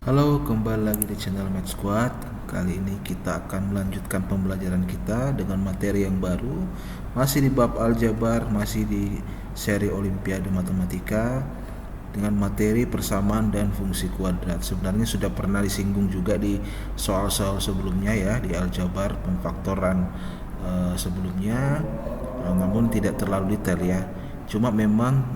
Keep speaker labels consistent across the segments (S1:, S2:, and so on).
S1: Halo, kembali lagi di channel Math Squad. Kali ini kita akan melanjutkan pembelajaran kita dengan materi yang baru. Masih di bab aljabar, masih di seri Olimpiade Matematika dengan materi persamaan dan fungsi kuadrat. Sebenarnya sudah pernah disinggung juga di soal-soal sebelumnya ya, di aljabar pemfaktoran sebelumnya, namun tidak terlalu detail ya. Cuma memang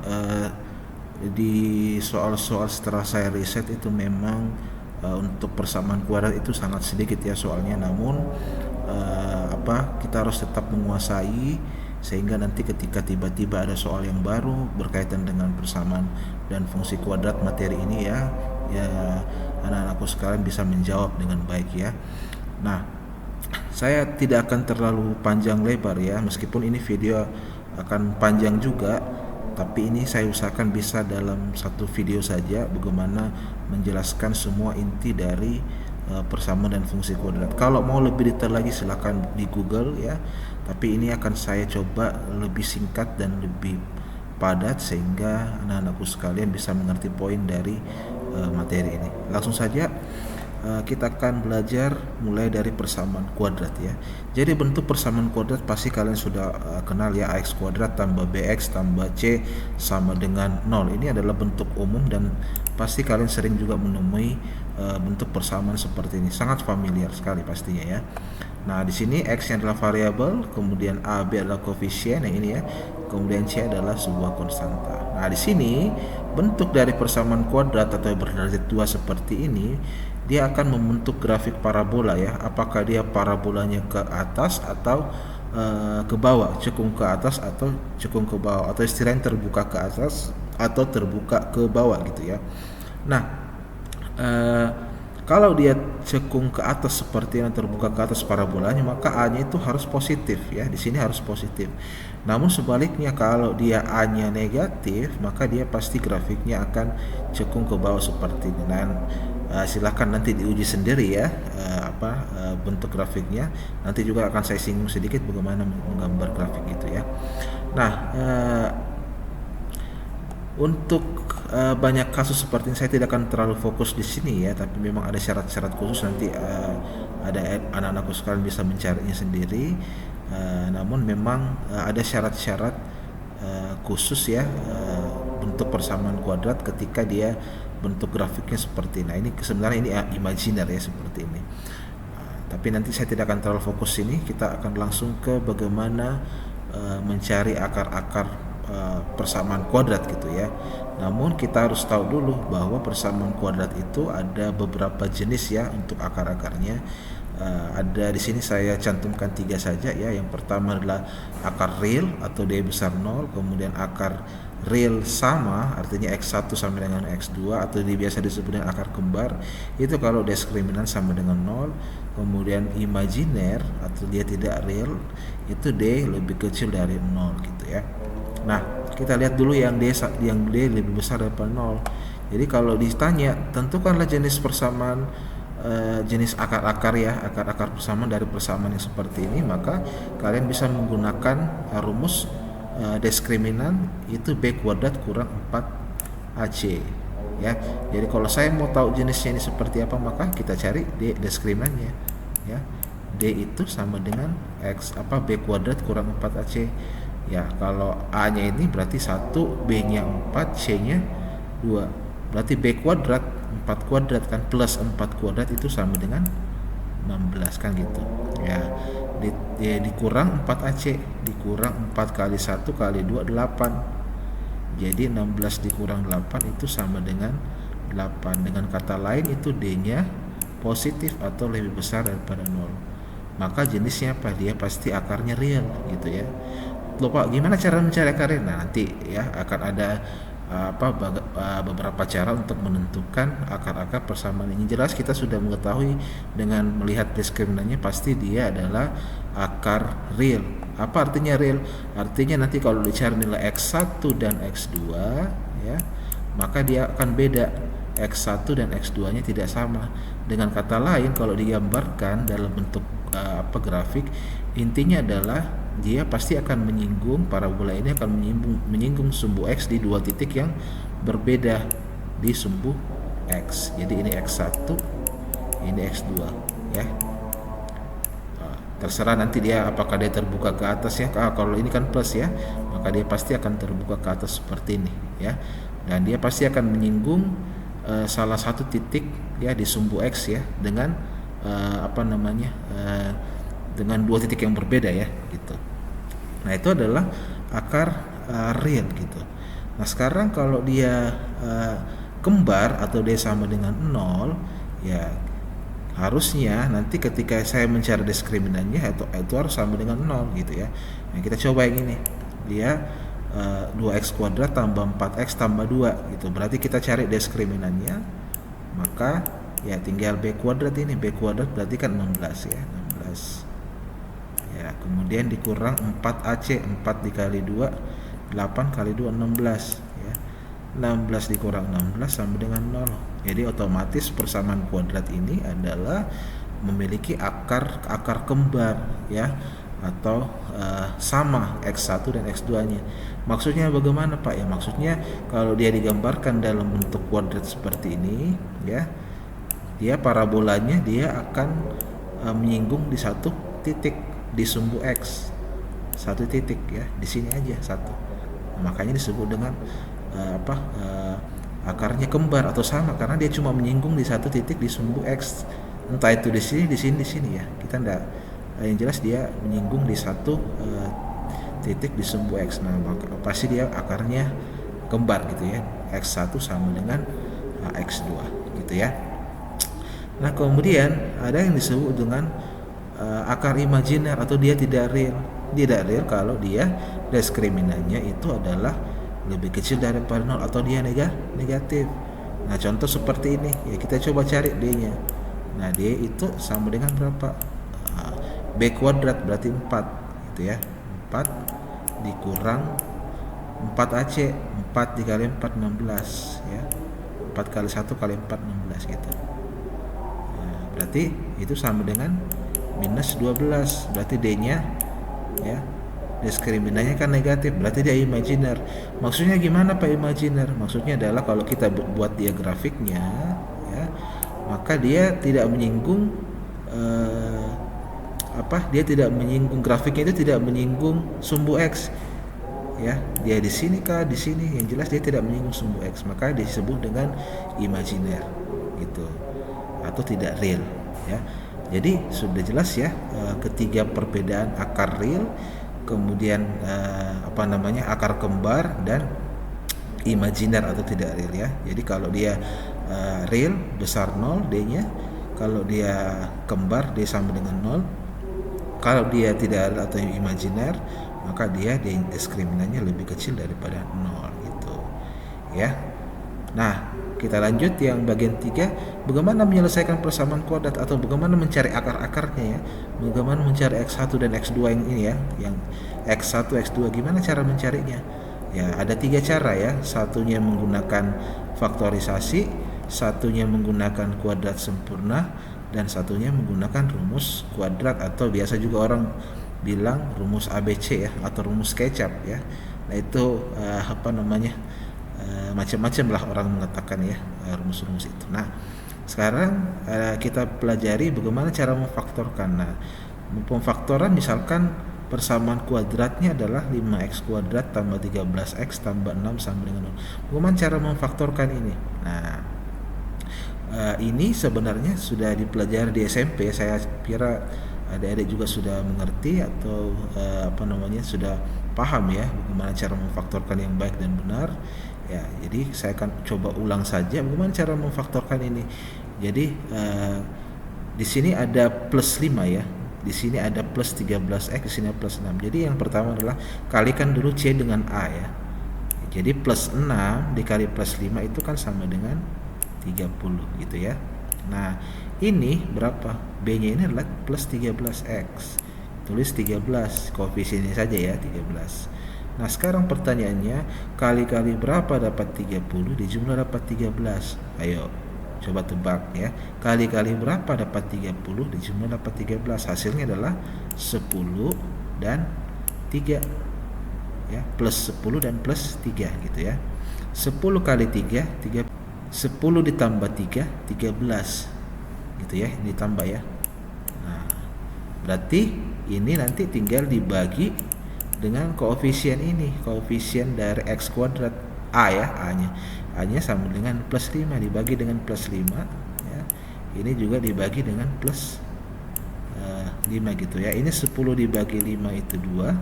S1: di soal-soal setelah saya riset itu memang untuk persamaan kuadrat itu sangat sedikit ya soalnya, namun kita harus tetap menguasai sehingga nanti ketika tiba-tiba ada soal yang baru berkaitan dengan persamaan dan fungsi kuadrat materi ini ya anak-anakku sekalian bisa menjawab dengan baik ya. Nah, saya tidak akan terlalu panjang lebar ya, meskipun ini video akan panjang juga, tapi ini saya usahakan bisa dalam satu video saja bagaimana menjelaskan semua inti dari persamaan dan fungsi kuadrat. Kalau mau lebih detail lagi silakan di Google ya, tapi ini akan saya coba lebih singkat dan lebih padat sehingga anak-anakku sekalian bisa mengerti poin dari materi ini. Langsung saja kita akan belajar mulai dari persamaan kuadrat ya. Jadi bentuk persamaan kuadrat pasti kalian sudah kenal ya, ax kuadrat tambah bx tambah c sama dengan 0. Ini adalah bentuk umum dan pasti kalian sering juga menemui bentuk persamaan seperti ini. Sangat familiar sekali pastinya ya. Nah, di sini x yang adalah variabel, kemudian a, b adalah koefisien yang ini ya. Kemudian c adalah sebuah konstanta. Nah, di sini bentuk dari persamaan kuadrat atau berderajat 2 seperti ini dia akan membentuk grafik parabola ya. Apakah dia parabolanya ke atas atau ke bawah, cekung ke atas atau cekung ke bawah, atau istilahnya terbuka ke atas atau terbuka ke bawah gitu ya. Nah, kalau dia cekung ke atas seperti yang terbuka ke atas parabolanya, maka A-nya itu harus positif ya. Di sini harus positif. Namun sebaliknya kalau dia A-nya negatif, maka dia pasti grafiknya akan cekung ke bawah seperti ini. Dan silahkan nanti diuji sendiri ya bentuk grafiknya. Nanti juga akan saya singgung sedikit bagaimana menggambar grafik itu ya. Nah, untuk banyak kasus seperti ini saya tidak akan terlalu fokus di sini ya, tapi memang ada syarat-syarat khusus nanti ada anak-anakku sekalian bisa mencarinya sendiri. Namun memang ada syarat-syarat khusus ya bentuk persamaan kuadrat ketika dia bentuk grafiknya seperti ini. Nah, ini sebenarnya ini imajiner ya seperti ini. Tapi nanti saya tidak akan terlalu fokus ini. Kita akan langsung ke bagaimana mencari akar-akar persamaan kuadrat gitu ya. Namun kita harus tahu dulu bahwa persamaan kuadrat itu ada beberapa jenis ya untuk akar-akarnya. Ada di sini saya cantumkan 3 saja ya. Yang pertama adalah akar real atau D besar 0, kemudian akar real sama artinya x1 sama dengan x2 atau biasa disebut dengan akar kembar, itu kalau diskriminan sama dengan 0. Kemudian imajiner atau dia tidak real, itu D lebih kecil dari 0 gitu ya. Nah, kita lihat dulu yang D lebih besar daripada 0. Jadi kalau ditanya tentukanlah jenis persamaan jenis akar-akar ya, akar-akar persamaan dari persamaan yang seperti ini, maka kalian bisa menggunakan rumus diskriminan itu B kuadrat kurang 4AC ya. Jadi kalau saya mau tahu jenisnya ini seperti apa, maka kita cari D diskriminannya ya. D itu sama dengan B kuadrat kurang 4AC ya. Kalau A nya ini berarti 1, B nya 4, C nya 2, berarti B kuadrat 4 kuadrat kan plus 4 kuadrat itu sama dengan 16 kan gitu ya. Dikurang 4AC, dikurang 4 kali 1 kali 2 8. Jadi 16 dikurang 8 itu sama dengan 8. Dengan kata lain itu D-nya positif atau lebih besar daripada 0. Maka jenisnya apa? Dia pasti akarnya real gitu ya. Lupa gimana cara mencari akarnya? Nah, nanti ya akan ada beberapa cara untuk menentukan akar-akar persamaan ini. Jelas kita sudah mengetahui dengan melihat diskriminannya pasti dia adalah akar real. Apa artinya real? Artinya nanti kalau dicari nilai x1 dan x2 ya, maka dia akan beda. X1 dan x2 nya tidak sama. Dengan kata lain kalau digambarkan dalam bentuk grafik, intinya adalah dia pasti akan menyinggung, parabola ini akan menyinggung sumbu x di 2 titik yang berbeda di sumbu X. Jadi ini X1, ini X2 ya. Terserah nanti dia apakah dia terbuka ke atas ya. Kalau ini kan plus ya, maka dia pasti akan terbuka ke atas seperti ini ya. Dan dia pasti akan menyinggung salah satu titik ya di sumbu X ya dengan dengan dua titik yang berbeda ya gitu. Nah, itu adalah akar real gitu. Nah, sekarang kalau dia kembar atau dia sama dengan 0 ya, harusnya nanti ketika saya mencari diskriminannya itu harus sama dengan 0 gitu ya. Nah, kita coba yang ini. Dia 2x kuadrat tambah 4x tambah 2 gitu. Berarti kita cari diskriminannya. Maka ya tinggal b kuadrat ini. B kuadrat berarti kan 16 ya. 16. Ya, kemudian dikurang 4ac. 4 dikali 2 8 kali 2 16 ya. 16 dikurang 16 sama dengan 0. Jadi otomatis persamaan kuadrat ini adalah memiliki akar kembar ya, atau sama X1 dan X2-nya. Maksudnya bagaimana Pak? Ya maksudnya kalau dia digambarkan dalam bentuk kuadrat seperti ini ya, dia parabolanya dia akan menyinggung di satu titik di sumbu X. Satu titik ya, di sini aja satu. Makanya disebut dengan akarnya kembar atau sama karena dia cuma menyinggung di satu titik di sumbu X, entah itu di sini ya, kita enggak, yang jelas dia menyinggung di satu titik di sumbu X. Nah, maka pasti dia akarnya kembar gitu ya, X1 sama dengan X2 gitu ya. Nah, kemudian ada yang disebut dengan akar imajiner atau dia tidak real kalau dia diskriminannya itu adalah lebih kecil daripada 0 atau dia negatif. Nah, contoh seperti ini ya, kita coba cari D-nya. Nah, D itu sama dengan berapa? B kuadrat berarti 4 gitu ya. 4 dikurang 4ac. 4 dikali 4 16 ya. 4 kali 1 kali 4 16 gitu. Nah, berarti itu sama dengan minus 12. Berarti D-nya ya, diskriminannya kan negatif, berarti dia imajiner. Maksudnya gimana Pak imajiner? Maksudnya adalah kalau kita buat dia grafiknya ya, maka dia tidak menyinggung dia tidak menyinggung, grafiknya itu tidak menyinggung sumbu X ya. Dia di sini kah, di sini, yang jelas dia tidak menyinggung sumbu X, maka disebut dengan imajiner gitu atau tidak real ya. Jadi sudah jelas ya ketiga perbedaan akar real, kemudian akar kembar dan imajiner atau tidak real ya. Jadi kalau dia real besar 0 D-nya, kalau dia kembar D sama dengan 0, kalau dia tidak real atau imajiner maka dia diskriminannya lebih kecil daripada 0 gitu ya. Nah, kita lanjut yang bagian 3, bagaimana menyelesaikan persamaan kuadrat atau bagaimana mencari akar-akarnya ya. Bagaimana mencari X1 dan X2 yang ini ya, yang X1, X2, gimana cara mencarinya? Ya, ada 3 cara ya. Satunya menggunakan faktorisasi, satunya menggunakan kuadrat sempurna, dan satunya menggunakan rumus kuadrat atau biasa juga orang bilang rumus ABC ya, atau rumus kecap ya. Nah, itu macam-macam lah orang mengatakan ya rumus-rumus itu. Nah, sekarang kita pelajari bagaimana cara memfaktorkan. Nah, pemfaktoran misalkan persamaan kuadratnya adalah 5x kuadrat tambah 13x tambah 6 sama dengan 0. Bagaimana cara memfaktorkan ini? Nah, ini sebenarnya sudah dipelajari di SMP. Saya kira adik-adik juga sudah mengerti atau sudah paham ya bagaimana cara memfaktorkan yang baik dan benar. Ya, jadi saya akan coba ulang saja bagaimana cara memfaktorkan ini. Jadi di sini ada plus 5 ya. Di sini ada plus 13x, di sini plus 6. Jadi yang pertama adalah kalikan dulu C dengan A ya. Jadi plus 6 dikali plus 5 itu kan sama dengan 30 gitu ya. Nah, ini berapa? B-nya ini adalah plus 13x. Tulis 13, koefisiennya saja ya 13. Nah, sekarang pertanyaannya, kali-kali berapa dapat 30? Dijumlah dapat 13. Ayo, coba tebak ya. Kali-kali berapa dapat 30? Dijumlah dapat 13. Hasilnya adalah 10 dan 3. Ya, plus 10 dan plus 3 gitu ya. 10 kali 3, 10 10 ditambah 3, 13 gitu ya, ditambah ya. Nah, berarti ini nanti tinggal dibagi dengan koefisien ini, koefisien dari x kuadrat A ya, A-nya sama dengan plus 5 dibagi dengan plus 5 ya. Ini juga dibagi dengan plus 5 gitu ya. Ini 10 dibagi 5 itu 2.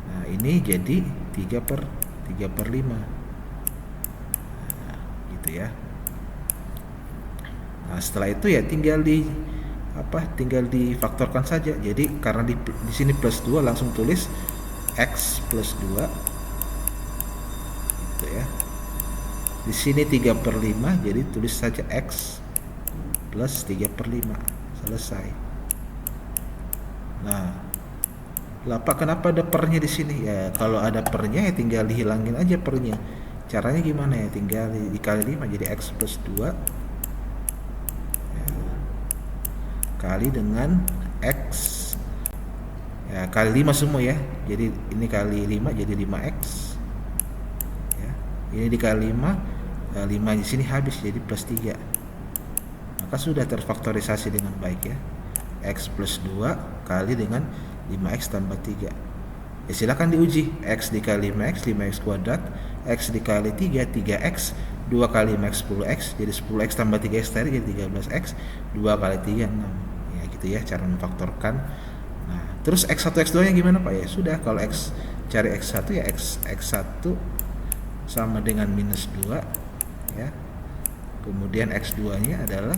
S1: Nah, ini jadi 3 per 5. Nah, gitu ya. Nah, setelah itu ya tinggal difaktorkan saja. Jadi karena di sini plus 2, langsung tulis x plus 2 gitu ya. Di sini 3 per 5, jadi tulis saja x plus 3 per 5. Selesai. Nah, kenapa ada pernya di sini? Ya, kalau ada pernya ya tinggal dihilangin aja pernya. Caranya gimana ya? Tinggal dikali 5 jadi x plus 2 ya, kali dengan x ya, kali 5 semua ya. Jadi ini kali 5 jadi 5x ya. Ini dikali 5, 5 di sini habis jadi plus 3. Maka sudah terfaktorisasi dengan baik ya. X plus 2 kali dengan 5x tambah 3. Ya silakan diuji. X dikali 5x, 5x kuadrat. X dikali 3, 3x. 2 kali 5x, 10x. Jadi 10x tambah 3x tadi jadi 13x. 2 kali 3, 6. Ya gitu ya cara memfaktorkan. Nah, terus x1, x2 nya gimana Pak? Ya sudah, kalau cari x1 ya x1 sama dengan minus 2 ya. Kemudian x2 nya adalah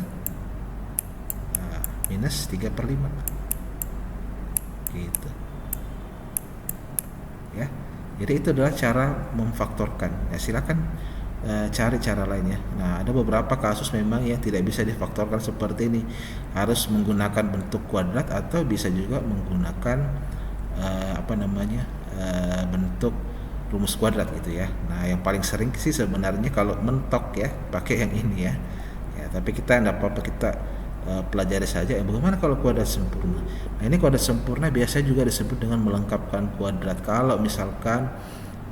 S1: minus 3 per 5 gitu ya. Jadi itu adalah cara memfaktorkan ya. Silakan cari cara lain ya. Nah, ada beberapa kasus memang yang tidak bisa difaktorkan seperti ini, harus menggunakan bentuk kuadrat atau bisa juga menggunakan bentuk rumus kuadrat gitu ya. Nah, yang paling sering sih sebenarnya kalau mentok ya pakai yang ini ya. Tapi kita tidak apa-apa, kita pelajari saja ya bagaimana kalau kuadrat sempurna. Nah, ini kuadrat sempurna biasa juga disebut dengan melengkapkan kuadrat. Kalau misalkan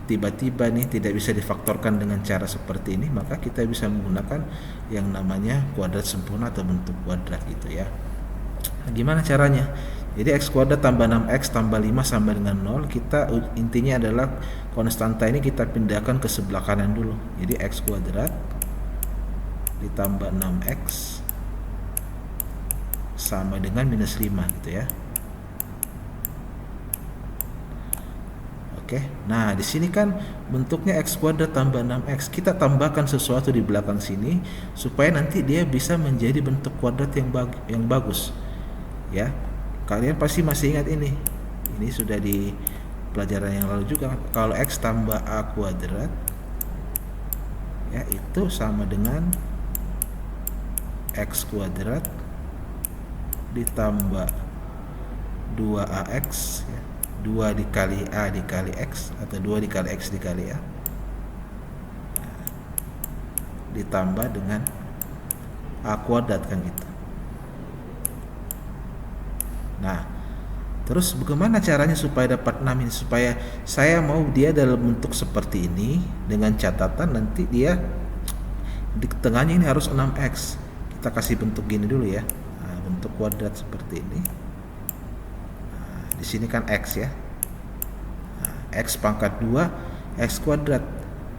S1: tiba-tiba nih tidak bisa difaktorkan dengan cara seperti ini, maka kita bisa menggunakan yang namanya kuadrat sempurna atau bentuk kuadrat gitu ya. Nah, gimana caranya? Jadi x kuadrat tambah 6x tambah 5 sama dengan 0. Kita intinya adalah konstanta ini kita pindahkan ke sebelah kanan dulu. Jadi x kuadrat ditambah 6x sama dengan minus 5 gitu ya. Oke. Nah, di sini kan bentuknya x kuadrat tambah 6x. Kita tambahkan sesuatu di belakang sini supaya nanti dia bisa menjadi bentuk kuadrat yang bagus. Ya. Kalian pasti masih ingat ini. Ini sudah di pelajaran yang lalu juga. Kalau x tambah a kuadrat ya itu sama dengan x kuadrat ditambah 2ax ya. 2 dikali a dikali x atau 2 dikali x dikali a ditambah dengan a kuadrat kan gitu. Nah, terus bagaimana caranya supaya dapat 6 ini? Supaya saya mau dia dalam bentuk seperti ini, dengan catatan nanti dia di tengahnya ini harus 6x. Kita kasih bentuk gini dulu ya. Nah, bentuk kuadrat seperti ini. Di sini kan x ya. Nah, x pangkat 2 x kuadrat.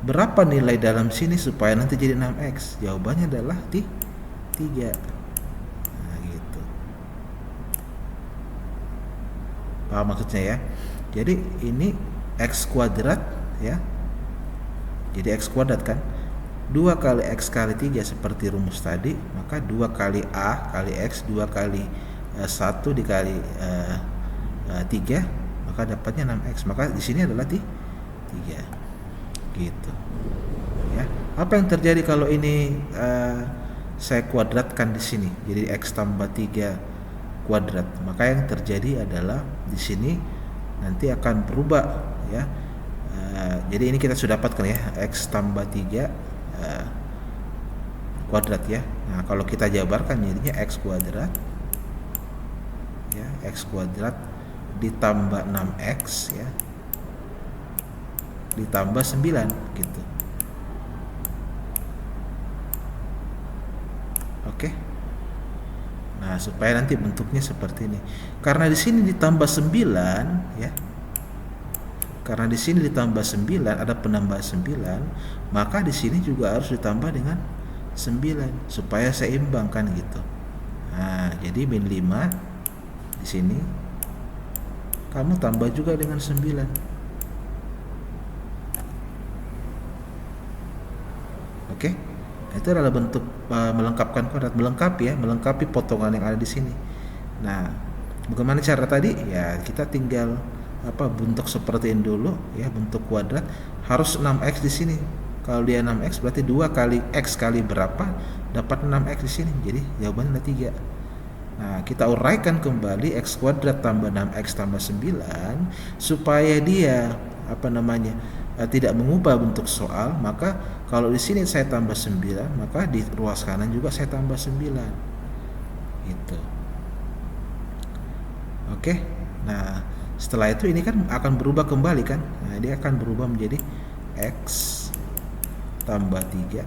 S1: Berapa nilai dalam sini supaya nanti jadi 6x? Jawabannya adalah 3. Nah, gitu. Paham maksudnya ya? Jadi ini x kuadrat ya. Jadi x kuadrat kan 2 kali x kali 3 seperti rumus tadi, maka 2 kali a kali x, 2 kali 1 dikali 3, maka dapatnya 6x. Maka di sini adalah 3 gitu ya. Apa yang terjadi kalau ini saya kuadratkan di sini jadi x tambah 3 kuadrat? Maka yang terjadi adalah di sini nanti akan berubah ya. Jadi ini kita sudah dapatkan ya, x tambah 3 kuadrat ya. Nah, kalau kita jabarkan jadinya x kuadrat ya, x kuadrat ditambah 6x ya ditambah 9 gitu. Oke. Nah, supaya nanti bentuknya seperti ini. Karena di sini ditambah 9 ya. Karena di sini ditambah 9, ada penambah 9, maka di sini juga harus ditambah dengan 9 supaya seimbang kan gitu. Nah, jadi min 5 di sini kamu tambah juga dengan 9. Oke. Itu adalah bentuk melengkapkan kuadrat, melengkapi potongan yang ada di sini. Nah, bagaimana cara tadi? Ya, kita tinggal bentuk seperti ini dulu ya, bentuk kuadrat harus 6x di sini. Kalau dia 6x berarti 2 kali x kali berapa dapat 6x di sini. Jadi jawabannya ada 3. Nah, kita uraikan kembali x kuadrat tambah 6x tambah 9 supaya dia tidak mengubah bentuk soal. Maka kalau di sini saya tambah 9, maka di ruas kanan juga saya tambah 9. Gitu. Oke. Nah, setelah itu ini kan akan berubah kembali kan. Nah, dia akan berubah menjadi x tambah 3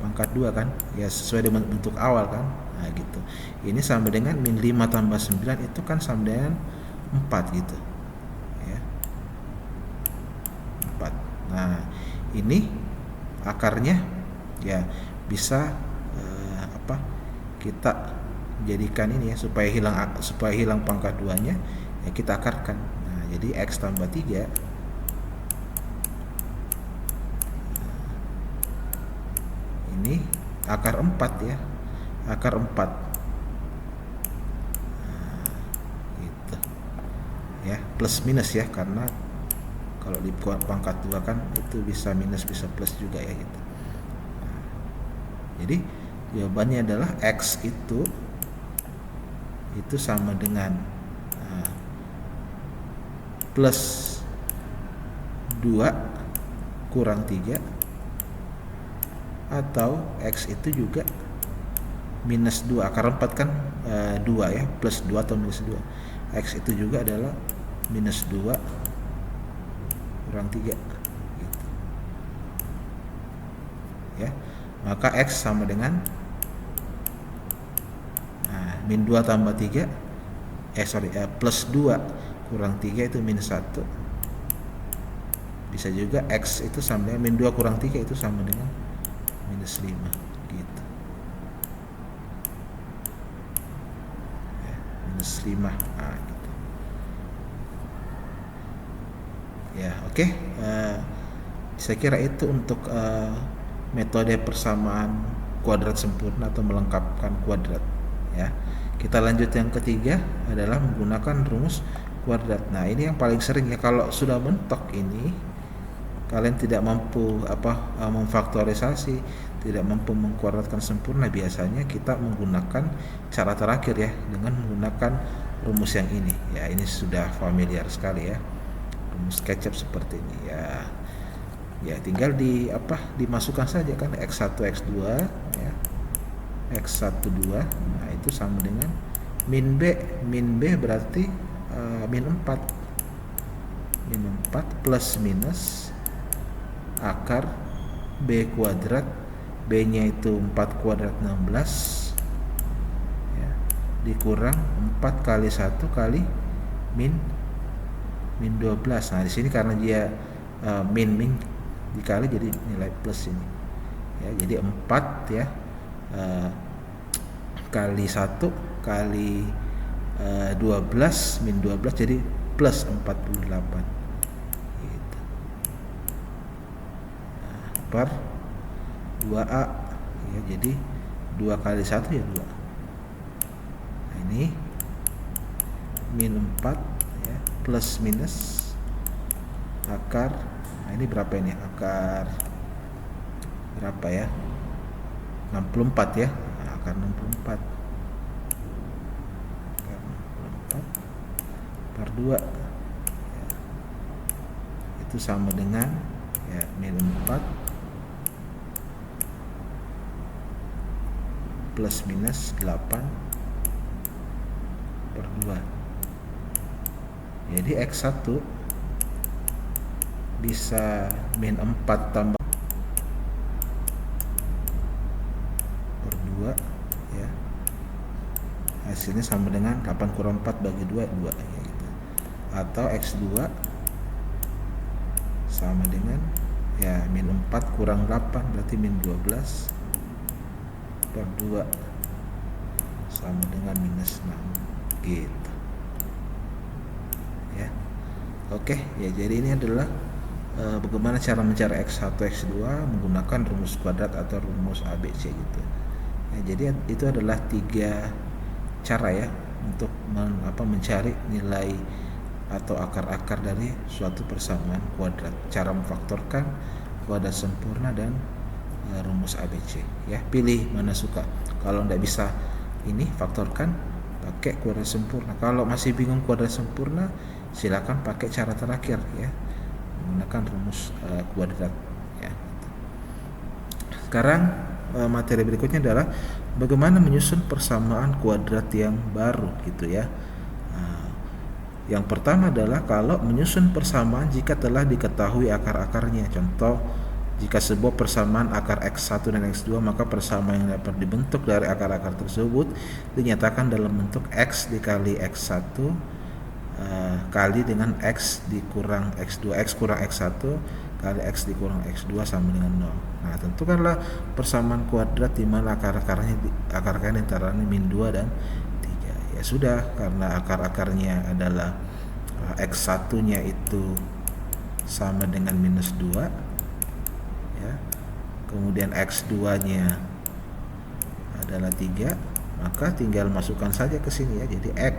S1: pangkat 2 kan. Ya, sesuai dengan bentuk awal kan. Nah, gitu. Ini sama dengan min 5 tambah 9 itu kan sama dengan 4 gitu. Ya. 4. Nah, ini akarnya ya bisa kita jadikan ini ya, supaya hilang pangkat 2-nya ya kita akarkan. Nah, jadi x tambah 3 ini akar 4 ya. Akar 4. Nah, gitu. Ya, plus minus ya, karena kalau di pangkat 2 kan itu bisa minus bisa plus juga ya gitu. Nah, jadi jawabannya adalah x itu sama dengan plus 2 kurang 3 atau x itu juga minus 2. Akar 4 kan 2 ya, plus 2 atau minus 2. X itu juga adalah minus 2 kurang 3 gitu. Ya, maka x sama dengan min 2 tambah 3 plus 2 kurang 3 itu minus 1. Bisa juga x itu sama dengan min 2 kurang 3 itu sama dengan minus 5 gitu. Ya, minus 5 gitu. Ya, oke. Saya kira itu untuk metode persamaan kuadrat sempurna atau melengkapkan kuadrat ya. Kita lanjut yang ketiga adalah menggunakan rumus kuadrat. Nah, ini yang paling sering ya, kalau sudah mentok ini kalian tidak mampu memfaktorisasi, tidak mampu mengkuadratkan sempurna, biasanya kita menggunakan cara terakhir ya, dengan menggunakan rumus yang ini. Ya, ini sudah familiar sekali ya. Rumus SketchUp seperti ini ya. Ya, tinggal dimasukkan saja kan x1 x2 ya. X1 2. Nah, itu sama dengan min B. Min B berarti min 4. Min 4 plus minus akar B kuadrat. B-nya itu 4 kuadrat 16 ya, dikurang 4 kali 1 kali min 12. Nah, di sini karena dia min dikali jadi nilai plus ini. Ya, jadi 4 ya kali 1 kali 12 min 12 jadi plus 48 gitu. Nah, per 2A ya, jadi 2 kali 1 ya 2. Nah, ini min 4 ya, plus minus akar. Nah, ini berapa ini? Akar berapa ya? 64 ya. Nah, akar 64. Akar 64 per 2 ya. Itu sama dengan ya min 4 plus minus 8 per 2. Jadi x1 bisa min 4 tambah hasilnya sama dengan 8 kurang 4 bagi 2, 2 ya gitu. Atau X2 sama dengan ya min 4 kurang 8 berarti min 12 per 2 sama dengan minus 6 gitu ya. Oke ya, jadi ini adalah bagaimana cara mencari X1 X2 menggunakan rumus kuadrat atau rumus ABC gitu ya. Jadi itu adalah 3 cara ya untuk mencari nilai atau akar-akar dari suatu persamaan kuadrat, cara memfaktorkan, kuadrat sempurna, dan rumus ABC ya. Pilih mana suka. Kalau tidak bisa ini faktorkan, pakai kuadrat sempurna. Kalau masih bingung kuadrat sempurna, silakan pakai cara terakhir ya, menggunakan rumus kuadrat ya. Sekarang materi berikutnya adalah bagaimana menyusun persamaan kuadrat yang baru gitu ya. Yang pertama adalah kalau menyusun persamaan jika telah diketahui akar-akarnya. Contoh, jika sebuah persamaan akar X1 dan X2, maka persamaan yang dapat dibentuk dari akar-akar tersebut dinyatakan dalam bentuk X dikali X1 kali dengan X dikurang X2, X kurang X1 kali X dikurang X2 sama dengan 0. Nah, tentukanlah persamaan kuadrat di mana akar-akarnya antara min 2 dan 3. Ya sudah, karena akar-akarnya adalah X1-nya itu sama dengan minus 2 ya. Kemudian X2-nya adalah 3, maka tinggal masukkan saja ke sini ya. Jadi X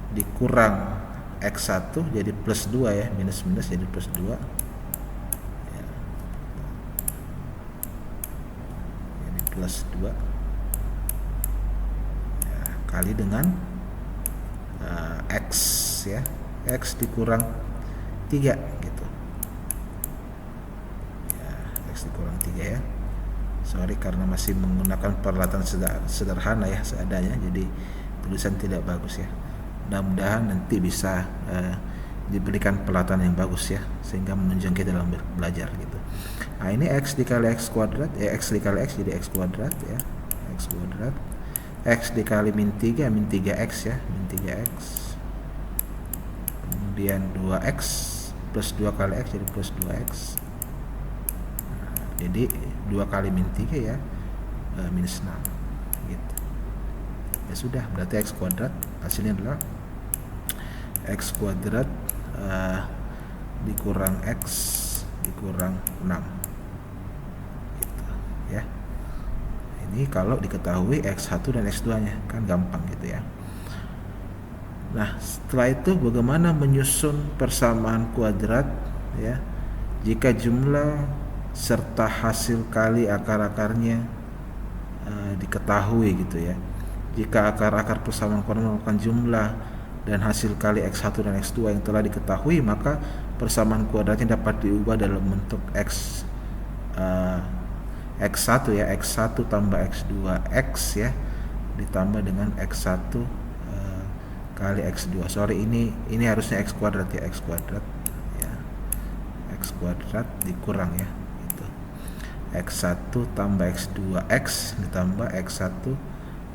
S1: dikurang X1 jadi plus 2 ya, minus jadi plus 2 ya. Jadi plus 2 ya, kali dengan X ya, X dikurang 3 gitu ya, X dikurang 3 ya. Sorry karena masih menggunakan peralatan sederhana ya, seadanya, jadi tulisan tidak bagus ya. Mudah-mudahan nanti bisa diberikan peralatan yang bagus ya, sehingga menunjang kita dalam belajar gitu. Nah, ini X dikali X kuadrat ya, X dikali X jadi X kuadrat ya, X kuadrat. X dikali min 3, min 3X ya, min 3X. Kemudian 2X plus 2 kali X jadi plus 2X. Nah, jadi 2 kali min 3 ya, minus 6 gitu. Ya sudah, berarti X kuadrat hasilnya adalah X kuadrat dikurang X dikurang 6 gitu ya. Ini kalau diketahui X1 dan X2 nya kan gampang gitu ya. Nah, setelah itu bagaimana menyusun persamaan kuadrat ya jika jumlah serta hasil kali akar-akarnya diketahui gitu ya. Jika akar-akar persamaan kuadrat merupakan jumlah dan hasil kali X1 dan X2 yang telah diketahui, maka persamaan kuadratnya dapat diubah dalam bentuk X1 ya, X1 tambah X2 X ya, ditambah dengan X1 kali X2. Sorry, ini harusnya X kuadrat ya, X kuadrat ya, X kuadrat dikurang ya gitu. X1 tambah X2 X ditambah X1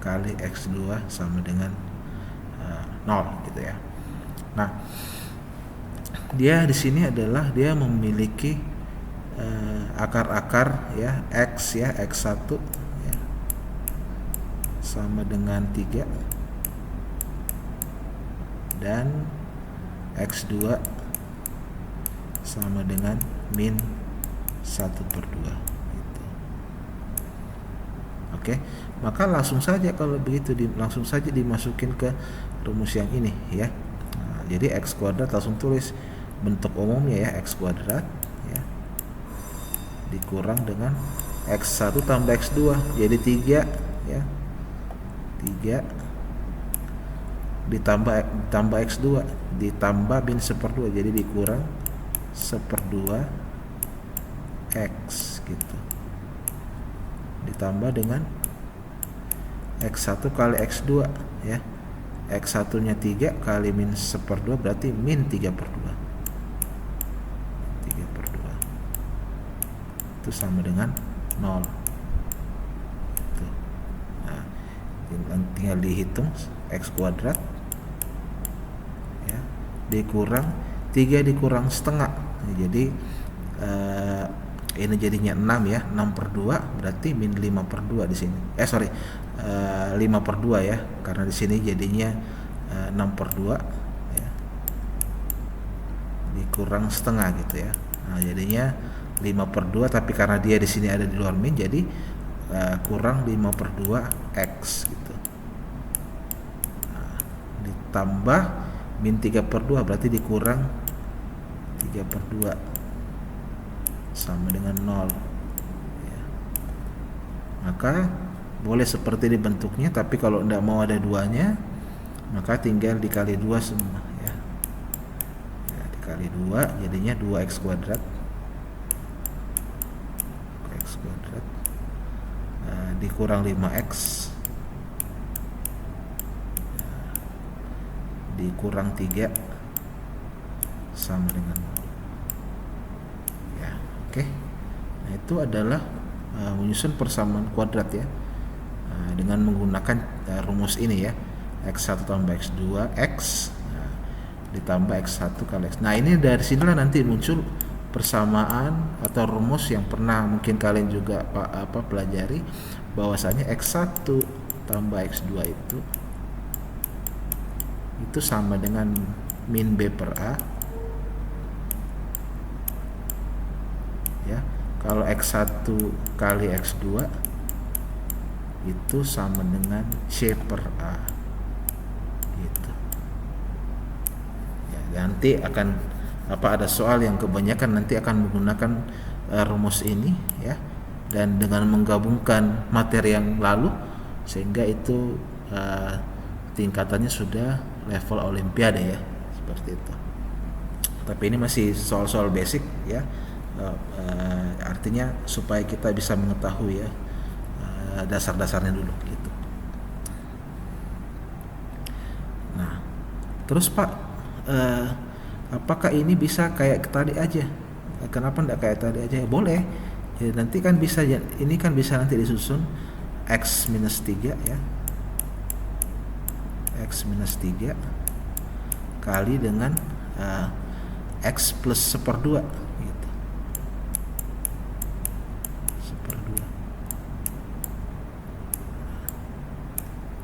S1: kali X2 sama dengan 0 gitu ya. Nah, dia di sini adalah dia memiliki akar-akar ya, X ya, X1 ya, sama dengan 3 dan X2 sama dengan min 1/2 gitu. Oke, maka langsung saja kalau begitu langsung saja dimasukin ke rumus yang ini ya. Nah, jadi X kuadrat langsung tulis bentuk umumnya ya, X kuadrat ya dikurang dengan X1 tambah X2 jadi 3 ya, 3 ditambah X2 ditambah min 1/2 jadi dikurang 1/2 X gitu, ditambah dengan X1 kali X2 ya, X1 nya 3 kali min 1/2 berarti min 3/2 itu sama dengan 0 gitu. Nah, tinggal dihitung x kuadrat ya, dikurang 3 dikurang setengah. Jadi ini jadinya 6 ya, 6/2 berarti min 5/2 di sini. 5/2 ya, karena di sini jadinya 6/2 ya, dikurang setengah gitu ya. Nah, jadinya 5/2, tapi karena dia di sini ada di luar min, jadi kurang 5/2 x gitu. Nah, ditambah min 3/2 berarti dikurang 3/2 sama dengan 0 ya. Maka boleh seperti ini bentuknya, tapi kalau tidak mau ada duanya maka tinggal dikali 2 semua ya. Dikali 2 jadinya 2x kuadrat dikurang 5x dikurang 3 sama dengan 0 ya. Oke. Nah, itu adalah menyusun persamaan kuadrat ya, dengan menggunakan rumus ini ya, x1 tambah x2 x ditambah x1 kali x. Nah, ini dari sinilah nanti muncul persamaan atau rumus yang pernah mungkin kalian juga pelajari, bahwasanya x1 tambah x2 itu sama dengan min b per a ya. Kalau x1 kali x2 itu sama dengan c per a gitu ya. Nanti akan ada soal yang kebanyakan nanti akan menggunakan rumus ini ya, dan dengan menggabungkan materi yang lalu sehingga itu tingkatannya sudah level olimpiade ya, seperti itu. Tapi ini masih soal-soal basic ya, artinya supaya kita bisa mengetahui ya dasar-dasarnya dulu gitu. Nah, terus Pak, apakah ini bisa kayak tadi aja? Kenapa enggak kayak tadi aja? Boleh. Jadi nanti kan bisa, ini kan bisa nanti disusun x minus 3 ya, x minus 3 kali dengan x plus 1/2 gitu. 1/2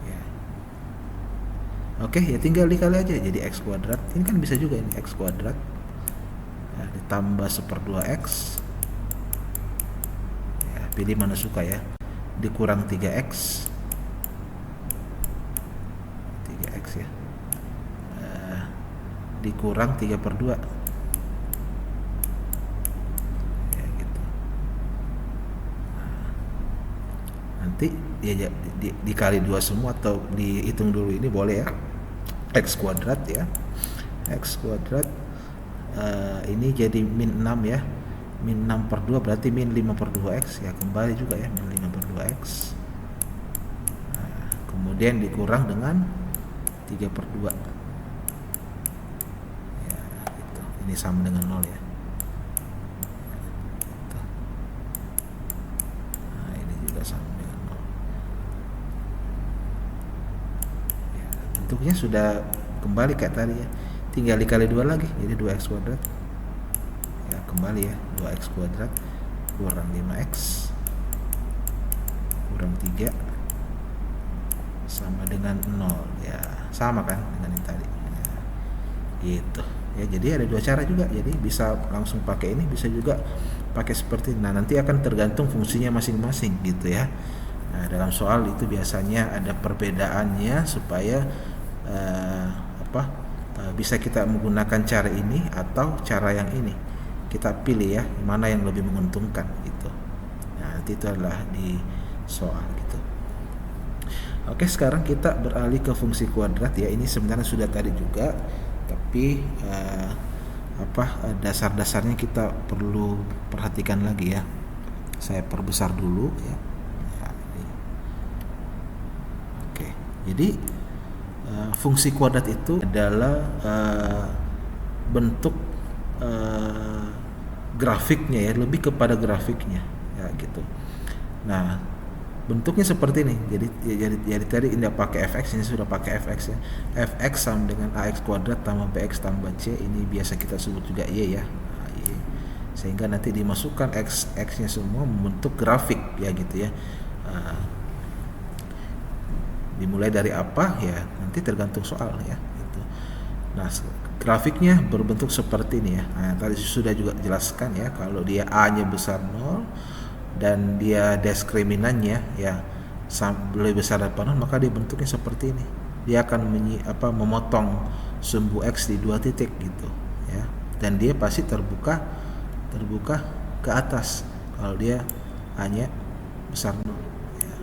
S1: ya. Oke ya, tinggal dikali aja jadi x kuadrat. Ini kan bisa juga ini x kuadrat ya, ditambah 1/2 x ya, pilih mana suka ya, dikurang 3x ya, dikurang 3/2 ya gitu. Nanti dia dikali 2 semua atau dihitung dulu, ini boleh ya, x kuadrat ya, x kuadrat ini jadi min 6 ya, min 6/2 berarti min 5/2x ya, kembali juga ya min 5/2x. Kemudian dikurang dengan 3/2 ya gitu. Ini sama dengan 0 ya gitu. Nah, ini juga sama dengan 0 ya, bentuknya sudah kembali kayak tadi ya, tinggal dikali 2 lagi jadi 2x kuadrat ya, kembali ya 2x kuadrat kurang 5x kurang 3 sama dengan 0 ya, sama kan dengan yang tadi ya, gitu ya. Jadi ada dua cara juga, jadi bisa langsung pakai ini, bisa juga pakai seperti ini. Nah, nanti akan tergantung fungsinya masing-masing gitu ya. Nah, dalam soal itu biasanya ada perbedaannya supaya bisa kita menggunakan cara ini atau cara yang ini, kita pilih ya mana yang lebih menguntungkan gitu. Nah, nanti itu adalah di soal gitu. Oke, sekarang kita beralih ke fungsi kuadrat ya. Ini sebenarnya sudah tadi juga, tapi dasar-dasarnya kita perlu perhatikan lagi ya. Saya perbesar dulu ya. Oke, jadi fungsi kuadrat itu adalah bentuk grafiknya ya, lebih kepada grafiknya ya gitu. Nah, bentuknya seperti ini. Jadi tadi tidak pakai fx, ini sudah pakai fx ya. Fx sama dengan ax kuadrat tambah bx tambah c, ini biasa kita sebut juga y ya. Nah, y. Sehingga nanti dimasukkan x-nya semua membentuk grafik ya gitu ya. Dimulai dari apa ya, nanti tergantung soal ya gitu. Nah, grafiknya berbentuk seperti ini ya. Nah, tadi sudah juga jelaskan ya, kalau dia a-nya besar 0 dan dia diskriminannya ya lebih besar daripada 0, maka dia bentuknya seperti ini. Dia akan memotong sumbu x di 2 titik gitu ya. Dan dia pasti terbuka ke atas kalau dia a-nya besar 0 ya.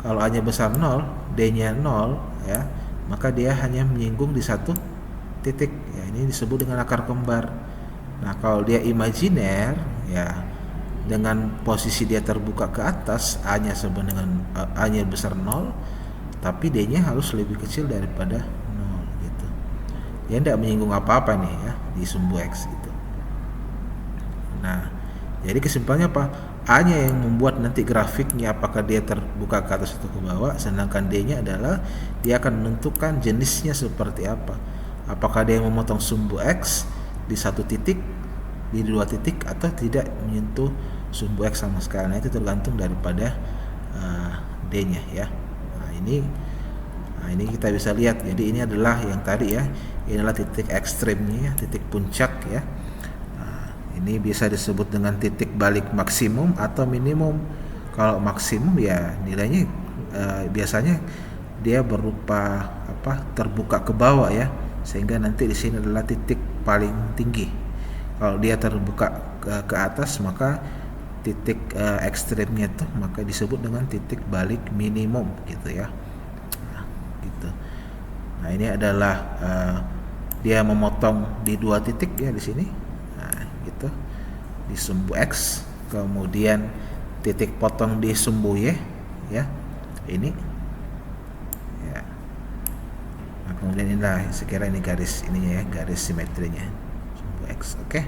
S1: Kalau a-nya besar 0, d-nya 0 ya, maka dia hanya menyinggung di 1 titik ya. Ini disebut dengan akar kembar. Nah, kalau dia imajiner ya, dengan posisi dia terbuka ke atas, a-nya sama dengan a-nya besar 0, tapi d-nya harus lebih kecil daripada 0 gitu. Dia tidak menyinggung apa-apa nih ya di sumbu x gitu. Nah, jadi kesimpulannya apa? A-nya yang membuat nanti grafiknya apakah dia terbuka ke atas atau ke bawah, sedangkan d-nya adalah dia akan menentukan jenisnya seperti apa. Apakah dia memotong sumbu x di 1 titik, di 2 titik, atau tidak menyentuh sumbu x sama sekali. Nah, itu tergantung daripada d-nya ya. Nah, ini kita bisa lihat. Jadi ini adalah yang tadi ya, ini adalah titik ekstrimnya, titik puncak ya. Nah, ini bisa disebut dengan titik balik maksimum atau minimum. Kalau maksimum ya nilainya biasanya dia berupa terbuka ke bawah ya, sehingga nanti di sini adalah titik paling tinggi. Kalau dia terbuka ke atas, maka titik ekstrimnya tuh maka disebut dengan titik balik minimum gitu ya. Nah, gitu. Nah, ini adalah dia memotong di 2 titik ya di sini. Nah, gitu. Di sumbu x, kemudian titik potong di sumbu y ya. Ini ya. Nah, kemudian inilah sekira ini garis ininya ya, garis simetrinya sumbu x. Oke.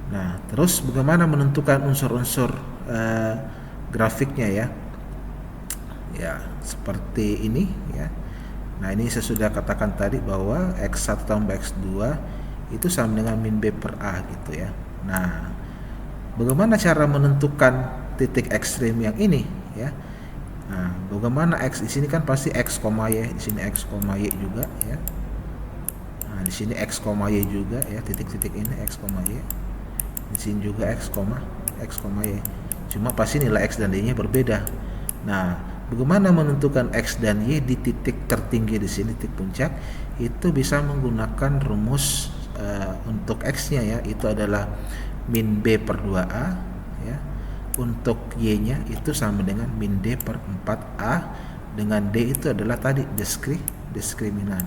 S1: Nah, terus bagaimana menentukan unsur-unsur grafiknya ya? Ya, seperti ini ya. Nah, ini saya sudah katakan tadi bahwa x1 tambah x2 itu sama dengan min b per a gitu ya. Nah, bagaimana cara menentukan titik ekstrim yang ini ya? Nah, bagaimana x di sini kan pasti x, y, di sini x, y juga ya. Nah, di sini x, y juga ya, titik-titik ini x, y. Di sini juga x, y. Cuma pasti nilai x dan y-nya berbeda. Nah, bagaimana menentukan x dan y di titik tertinggi di sini, titik puncak? Itu bisa menggunakan rumus untuk x-nya ya, itu adalah min b per 2a ya. Untuk y-nya itu sama dengan min d per 4a, dengan d itu adalah tadi diskriminan.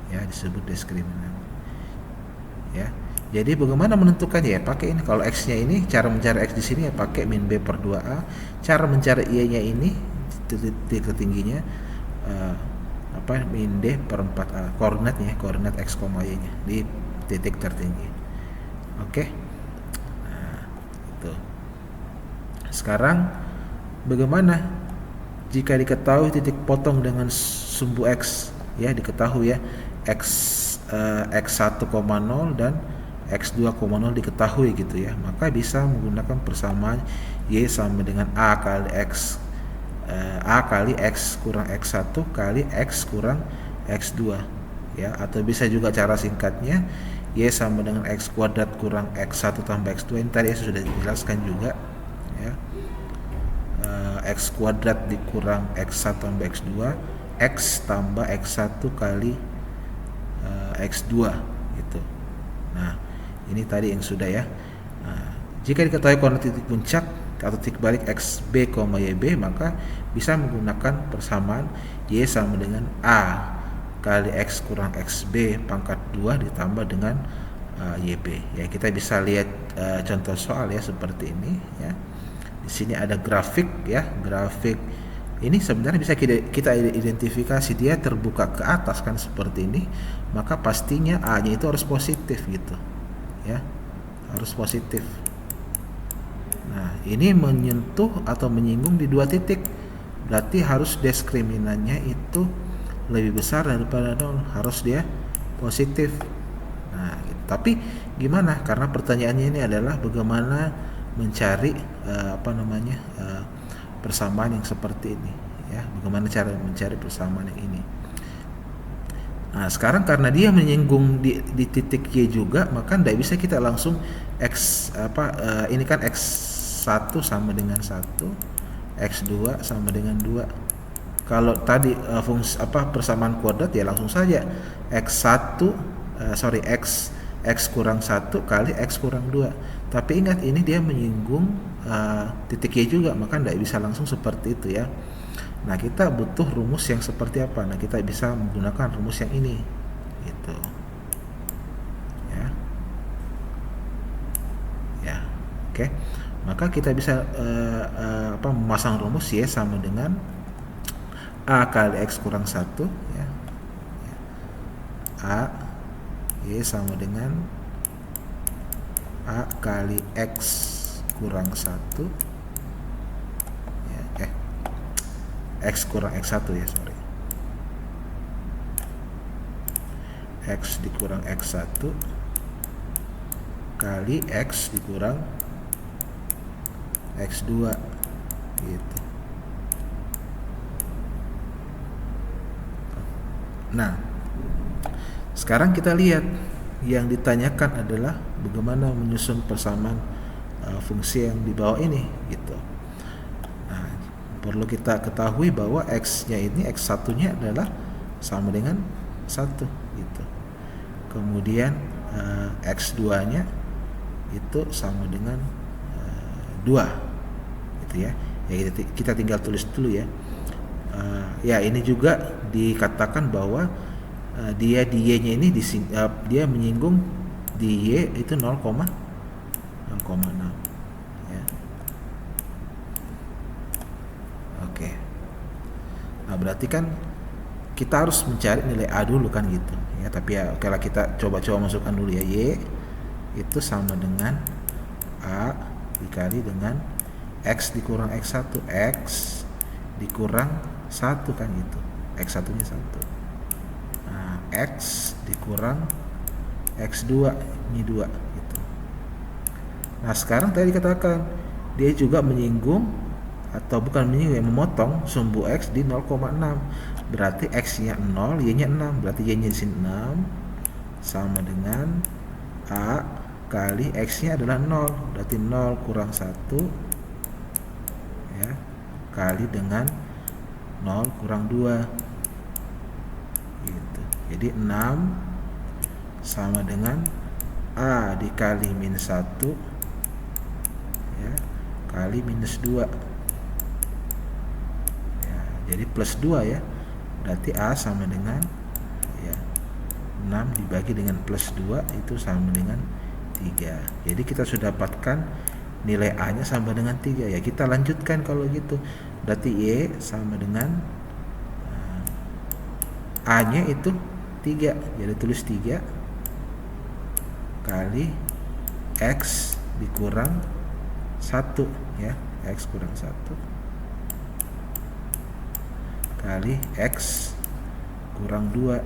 S1: Ya, disebut diskriminan. Ya. Jadi bagaimana menentukannya ya? Pakai ini. Kalau x-nya ini, cara mencari x di sini ya pakai min b per 2a. Cara mencari y-nya ini, titik tertingginya min d per 4a. Koordinatnya, koordinat x, y-nya di titik tertinggi. Oke. Nah, itu. Sekarang bagaimana jika diketahui titik potong dengan sumbu x ya, diketahui ya x1,0 dan x2,0 diketahui gitu ya, maka bisa menggunakan persamaan y sama dengan a kali x kurang x1 kali x kurang x2 ya, atau bisa juga cara singkatnya y sama dengan x kuadrat kurang x1 tambah x2. Ini tadi sudah dijelaskan juga ya, x kuadrat dikurang x1 tambah x2, x tambah x1 kali x2 gitu. Nah, ini tadi yang sudah ya. Nah, jika diketahui koordinat titik puncak atau titik balik xb, yb, maka bisa menggunakan persamaan y sama dengan a kali x kurang xb pangkat 2 ditambah dengan yb. Ya, kita bisa lihat contoh soal ya seperti ini ya. Di sini ada grafik ya, grafik ini sebenarnya bisa kita identifikasi dia terbuka ke atas kan seperti ini, maka pastinya a-nya itu harus positif gitu. Ya, harus positif. Nah, ini menyentuh atau menyinggung di 2 titik. Berarti harus diskriminannya itu lebih besar daripada 0, harus dia positif. Nah, gitu. Tapi gimana? Karena pertanyaannya ini adalah bagaimana mencari persamaan yang seperti ini, ya. Bagaimana cara mencari persamaan yang ini? Nah, sekarang karena dia menyinggung di titik Y juga, maka tidak bisa kita langsung ini kan X1 sama dengan 1, X2 sama dengan 2. Kalau tadi persamaan kuadrat ya langsung saja X kurang 1 kali X kurang 2. Tapi ingat ini dia menyinggung titik Y juga, maka tidak bisa langsung seperti itu ya. Nah, kita butuh rumus yang seperti apa? Nah, kita bisa menggunakan rumus yang ini, gitu. Ya, ya, oke. Maka kita bisa memasang rumus Y sama dengan A kali X kurang 1, ya. A Y sama dengan A kali X kurang 1, X kurang X1 ya, sorry. X dikurang X1 kali X dikurang X2 gitu. Nah, sekarang kita lihat yang ditanyakan adalah bagaimana menyusun persamaan fungsi yang di bawah ini gitu. Perlu kita ketahui bahwa X-nya ini, X1-nya adalah sama dengan 1 gitu. Kemudian X2-nya itu sama dengan 2 gitu ya. Ya kita tinggal tulis dulu ya. Ya ini juga dikatakan bahwa dia di Y-nya ini dia menyinggung di Y itu 0,6 ya. Oke. Nah, berarti kan kita harus mencari nilai A dulu kan gitu ya. Tapi ya kalau kita coba masukkan dulu ya, Y itu sama dengan A dikali dengan X dikurang X1, X dikurang 1 kan gitu. X1 nya 1. Nah, X dikurang X2 ini 2 gitu. Nah, sekarang tadi dikatakan dia juga menyinggung atau bukan menyinggung, memotong sumbu X di 0,6. Berarti X-nya 0, Y-nya 6. Berarti Y-nya di sini 6 sama dengan A kali X-nya adalah 0. Berarti 0 kurang 1 ya, kali dengan 0 kurang 2 gitu. Jadi 6 sama dengan A dikali minus 1 ya, kali minus 2 ya, jadi plus 2 ya. Berarti A sama dengan ya 6 dibagi dengan plus 2 itu sama dengan 3. Jadi kita sudah dapatkan nilai A nya sama dengan 3 ya. Kita lanjutkan kalau gitu. Berarti Y sama dengan A nya itu 3. Jadi tulis 3 kali X dikurang 1 ya. X kurang 1 kali X kurang 2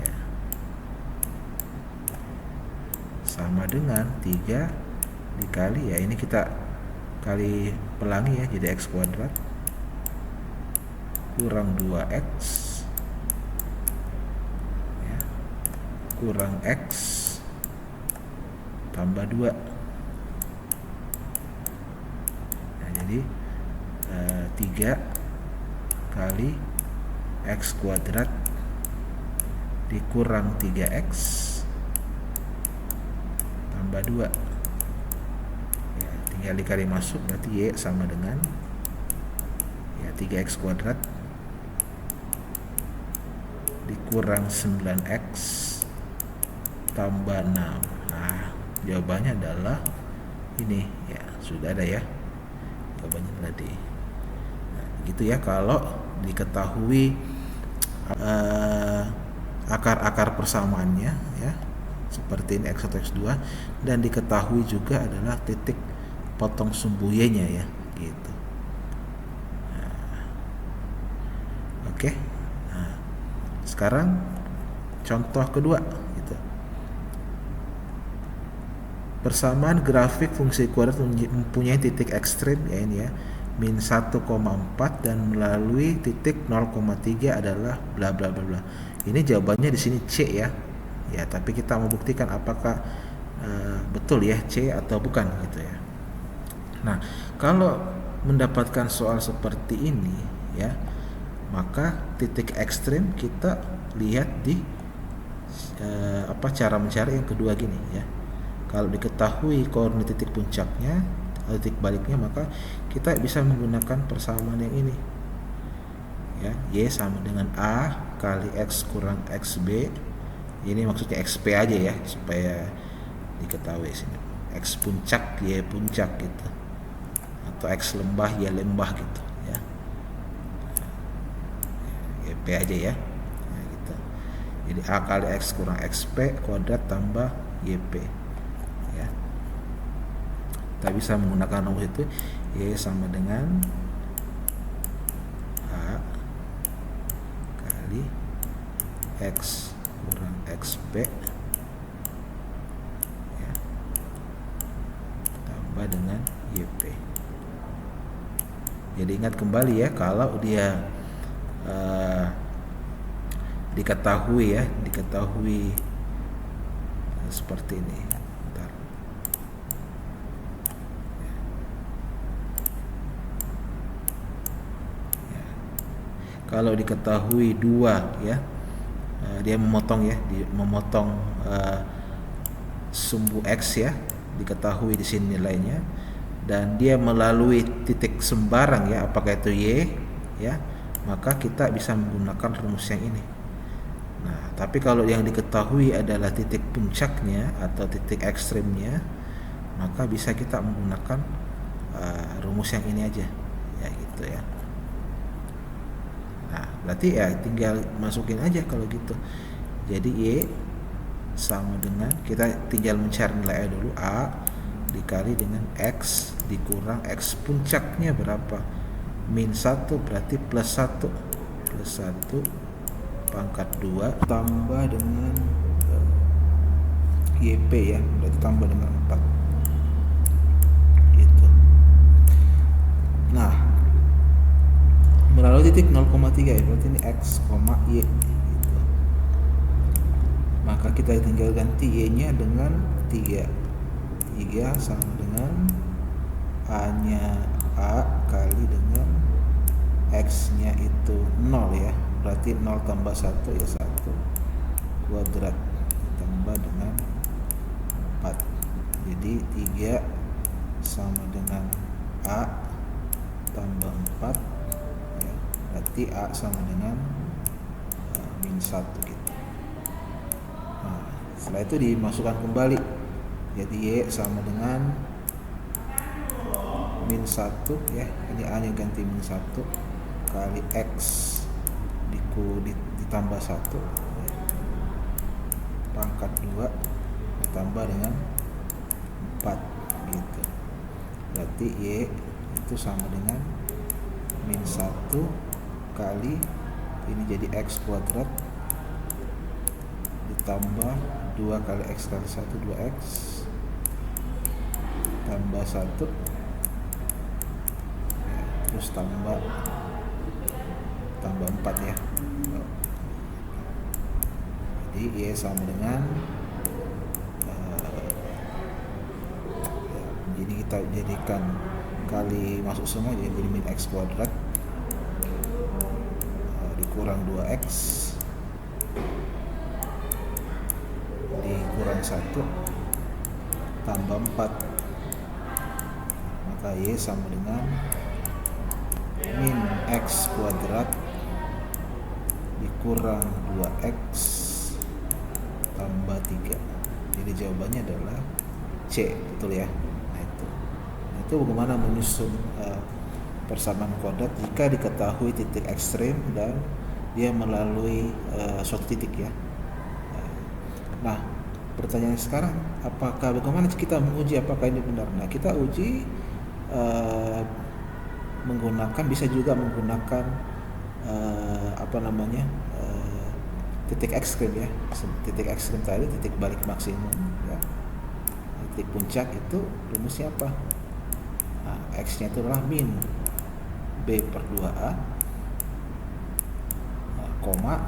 S1: ya, sama dengan 3 dikali ya, ini kita kali pelangi ya, jadi X kuadrat kurang 2X ya, kurang X tambah 2. Nah, jadi 3 kali X kuadrat dikurang 3X tambah 2 ya, tinggal dikali masuk, berarti Y sama dengan ya 3X kuadrat dikurang 9X tambah 6. Nah, jawabannya adalah ini ya, sudah ada ya jawabannya tadi. Nah, gitu ya kalau diketahui akar-akar persamaannya ya, seperti ini X1 X2, dan diketahui juga adalah titik potong sumbu Y-nya ya, gitu. Oke. Nah, sekarang contoh kedua gitu. Persamaan grafik fungsi kuadrat mempunyai titik ekstrim ya ini ya, min 1,4 dan melalui titik 0,3 adalah bla bla bla bla. Ini jawabannya di sini C ya. Ya, tapi kita mau buktikan apakah betul ya C atau bukan gitu ya. Nah, kalau mendapatkan soal seperti ini ya, maka titik ekstrim kita lihat di cara mencari yang kedua gini ya. Kalau diketahui koordinat titik puncaknya atau titik baliknya, maka kita bisa menggunakan persamaan yang ini ya, Y sama dengan A kali X kurang XB. Ini maksudnya XP aja ya, supaya diketahui sini. X puncak Y puncak gitu, atau X lembah Y lembah gitu ya, YP aja ya. Nah, gitu. Jadi A kali X kurang XP kuadrat tambah YP ya. Kita bisa menggunakan rumus itu, Y sama dengan A kali X kurang XP ya, tambah dengan YP. Jadi ingat kembali ya, kalau dia diketahui seperti ini. Bentar. Ya. Kalau diketahui 2 ya, dia memotong sumbu X ya, diketahui di sini nilainya, dan dia melalui titik sembarang ya, apakah itu Y ya, maka kita bisa menggunakan rumus yang ini. Nah, tapi kalau yang diketahui adalah titik puncaknya atau titik ekstrimnya, maka bisa kita menggunakan rumus yang ini aja ya, gitu ya. Nah, berarti ya tinggal masukin aja kalau gitu. Jadi Y sama dengan, kita tinggal mencari nilai dulu, A dikali dengan X dikurang X puncaknya berapa, min 1 berarti plus 1 pangkat 2 tambah dengan YP ya, berarti tambah dengan 4 gitu. Nah, melalui titik 0,3 ya, berarti ini X, Y gitu. Maka kita tinggal ganti Y-nya dengan 3 sama dengan A-nya A kali dengan X-nya itu 0 ya, berarti 0 tambah 1 ya 1 kuadrat ditambah dengan 4. Jadi 3 sama dengan A tambah 4 ya, berarti A sama dengan min 1 gitu. Nah, setelah itu dimasukkan kembali, jadi Y sama dengan min 1 ya, ini A nya ganti min 1 kali X ditambah 1 ya, pangkat 2 ditambah dengan 4 gitu. Berarti Y itu sama dengan min 1 kali ini jadi X kuadrat ditambah 2 kali X kali 1 2X tambah 1 ya, terus tambah 4 ya. Jadi Y sama dengan jadi kita jadikan kali masuk semua, jadi min X kuadrat dikurang 2X dikurang 1 tambah 4, maka Y sama dengan min X kuadrat dikurang 2X tambah 3. Jadi jawabannya adalah C, betul ya. Nah itu bagaimana menyusun persamaan kuadrat jika diketahui titik ekstrim dan dia melalui suatu titik ya. Nah, pertanyaan sekarang, bagaimana kita menguji apakah ini benar? Nah, kita uji eh, bisa juga menggunakan eh, titik ekstrim ya. Titik ekstrim tadi titik balik maksimum ya. Titik puncak itu rumusnya apa? Nah, X-nya itu adalah min B per 2A, koma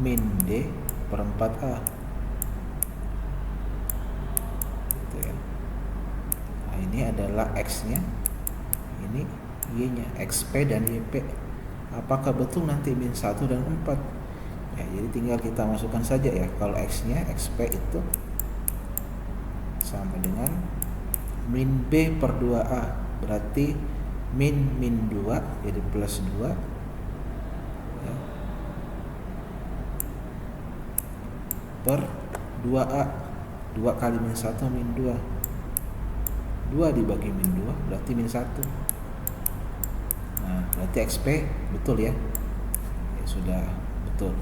S1: min D per 4A gitu ya. Nah, ini adalah X-nya, ini Y-nya, XP dan YP. Apakah betul nanti min 1 dan 4? Ya, jadi tinggal kita masukkan saja ya. Kalau X-nya, XP itu sama dengan min B per 2A, berarti min 2 jadi plus 2 ya, per 2A. 2 kali min 1 min 2. 2 dibagi min 2 berarti min 1. Nah, berarti XP betul ya. Ya sudah betul.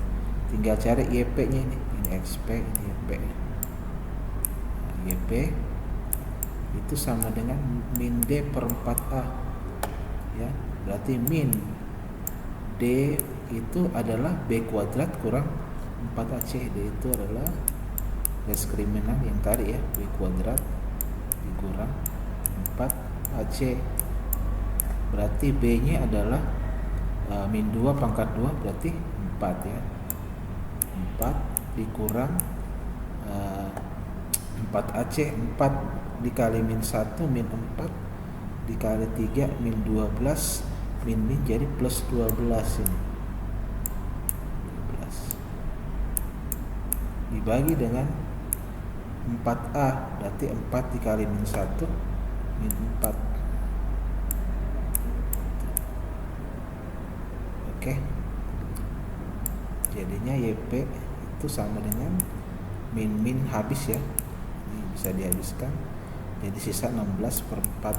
S1: Tinggal cari YP-nya ini. Ini XP, ini YP. Nah, YP itu sama dengan min D per 4A. Ya, berarti min D itu adalah B kuadrat kurang 4AC. D itu adalah diskriminan yang tadi ya, B kuadrat dikurang 4AC. Berarti B-nya adalah min 2 pangkat 2 berarti 4 ya. 4 dikurang 4AC. 4 dikali min 1 min 4 dikali 3 min 12 min jadi plus 12 ini. 12 dibagi dengan 4A berarti 4 dikali min 1 min 4. Oke. Jadinya YP itu sama dengan min habis ya. Ini bisa dihabiskan. Jadi sisa 16 per 4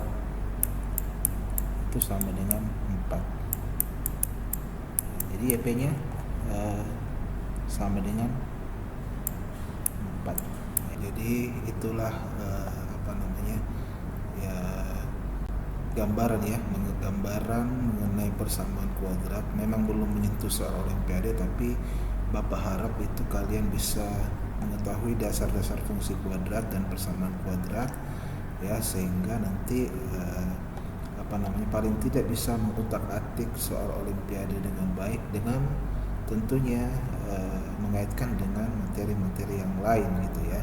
S1: itu sama dengan 4. Jadi YP-nya sama dengan 4. Jadi itulah ya, gambaran mengenai persamaan kuadrat. Memang belum menyentuh soal olimpiade, tapi Bapak harap itu kalian bisa mengetahui dasar-dasar fungsi kuadrat dan persamaan kuadrat ya, sehingga nanti paling tidak bisa mengutak-atik soal olimpiade dengan baik, dengan tentunya mengaitkan dengan materi-materi yang lain gitu ya.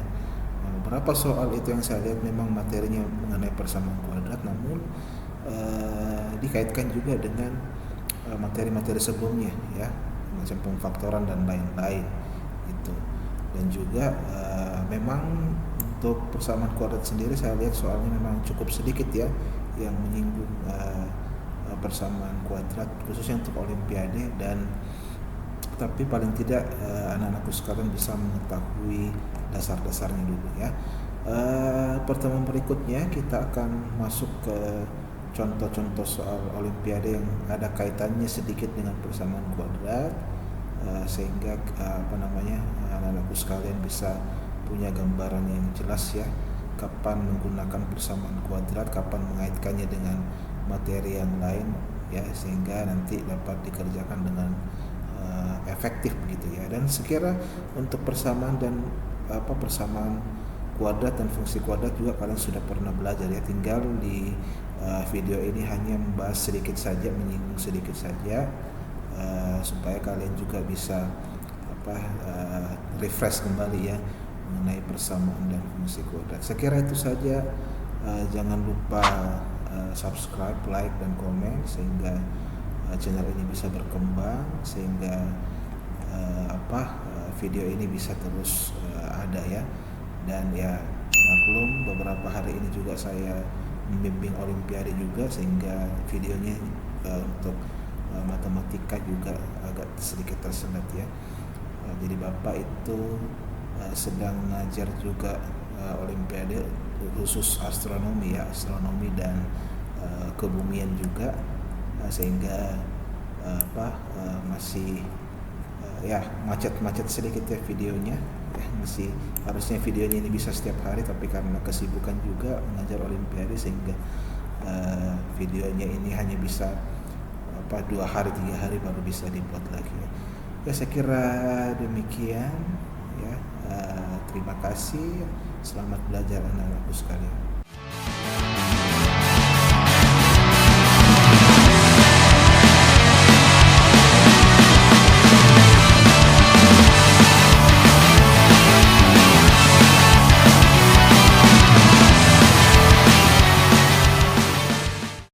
S1: Beberapa soal itu yang saya lihat memang materinya mengenai persamaan kuadrat, namun dikaitkan juga dengan materi-materi sebelumnya ya, macam pemfaktoran dan lain-lain gitu. Dan juga memang untuk persamaan kuadrat sendiri saya lihat soalnya memang cukup sedikit ya yang menyinggung persamaan kuadrat khususnya untuk olimpiade, dan tapi paling tidak anak-anakku sekalian bisa mengetahui dasar-dasarnya dulu ya. Pertemuan berikutnya kita akan masuk ke contoh-contoh soal olimpiade yang ada kaitannya sedikit dengan persamaan kuadrat, sehingga anak-anakku sekalian bisa punya gambaran yang jelas ya, kapan menggunakan persamaan kuadrat, kapan mengaitkannya dengan materi yang lain ya, sehingga nanti dapat dikerjakan dengan efektif begitu ya. Dan sekira untuk persamaan dan persamaan kuadrat dan fungsi kuadrat juga kalian sudah pernah belajar ya. Tinggal di video ini hanya membahas sedikit saja, menyinggung sedikit saja supaya kalian juga bisa refresh kembali ya mengenai persamaan dan fungsi kuadrat. Sekira itu saja. Jangan lupa subscribe, like dan komen sehingga channel ini bisa berkembang, sehingga video ini bisa terus ada ya. Dan ya maklum beberapa hari ini juga saya membimbing olimpiade juga, sehingga videonya untuk matematika juga agak sedikit tersendat ya. Jadi Bapak itu sedang mengajar juga olimpiade khusus astronomi ya, astronomi dan kebumian juga, sehingga masih ya macet-macet sedikit ya videonya ya. Masih harusnya videonya ini bisa setiap hari, tapi karena kesibukan juga mengajar olimpiade sehingga videonya ini hanya bisa 2 hari 3 hari baru bisa dibuat lagi. Ya saya kira demikian ya. Terima kasih, selamat belajar anak-anakku sekalian.